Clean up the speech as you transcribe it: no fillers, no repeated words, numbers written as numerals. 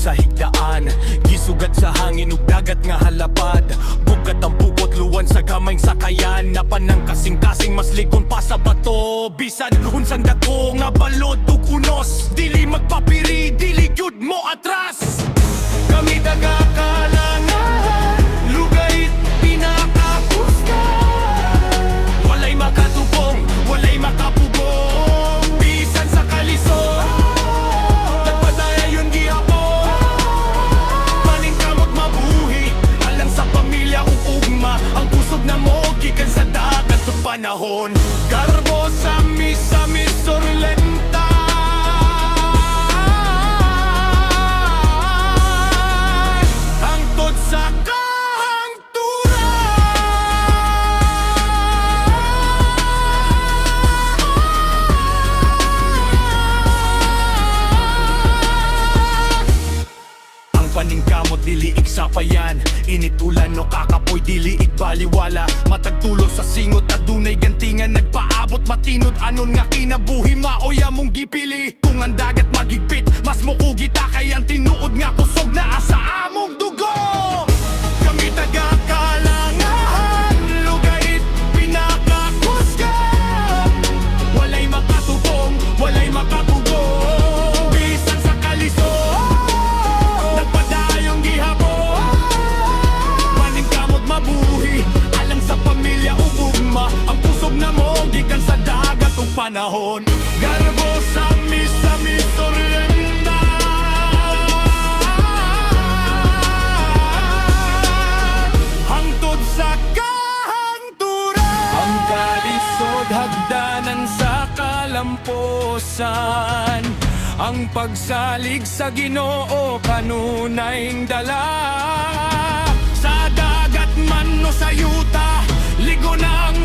sa higdaan, gisugat sa hangin ug dagat nga halapad. Bugat ang bukot luwan sa gamay sakayan, napanang kasing-kasing mas ligon pa sa bato. Bisan unsang dako nga balod ug unos, dili magpapiri, dili gyud mo atras. Kami taga Kalangan, lugait pinakakusgan. Walay makatubong, walay makapugong. Bisan sa kalisod, nagpadayon gihapon. Maningkamot mabuhi, alang sa pamilya ug ugma. Ang kusog na mo, gikan sa dagat ug panahon. Garbo sa misamis orlenta, sa kahangturan. Ang paningkamot dili iksapayan, initulan no kakapoy dili ikbaliwala. Matagtulo sa singot adunay gantingan, nagpaabot matinod anon nga kinabuhi maoy among gipili. Kung ang dagat magigpit, mas mukugita kay ang tinuod nga kusog na asa among dugo. Kami taga Kalangan, lugait pinakakusgan. Walay makatubong, walay makapugong. Bisan sa kalisod, nagpadayong gihapon. Maningkamot mabuhi, alang sa pamilya ug ugma. Ang kusog na mo, gikan sa dagat ug panahon. Garbo sa misamis orlenta, hangtod sa kahangturan. Ang kalisod hagdanan sa kalamposan, ang pagsalig sa Ginoo kanunayng dala. Sa dagat man o sa yuta, ligo na ang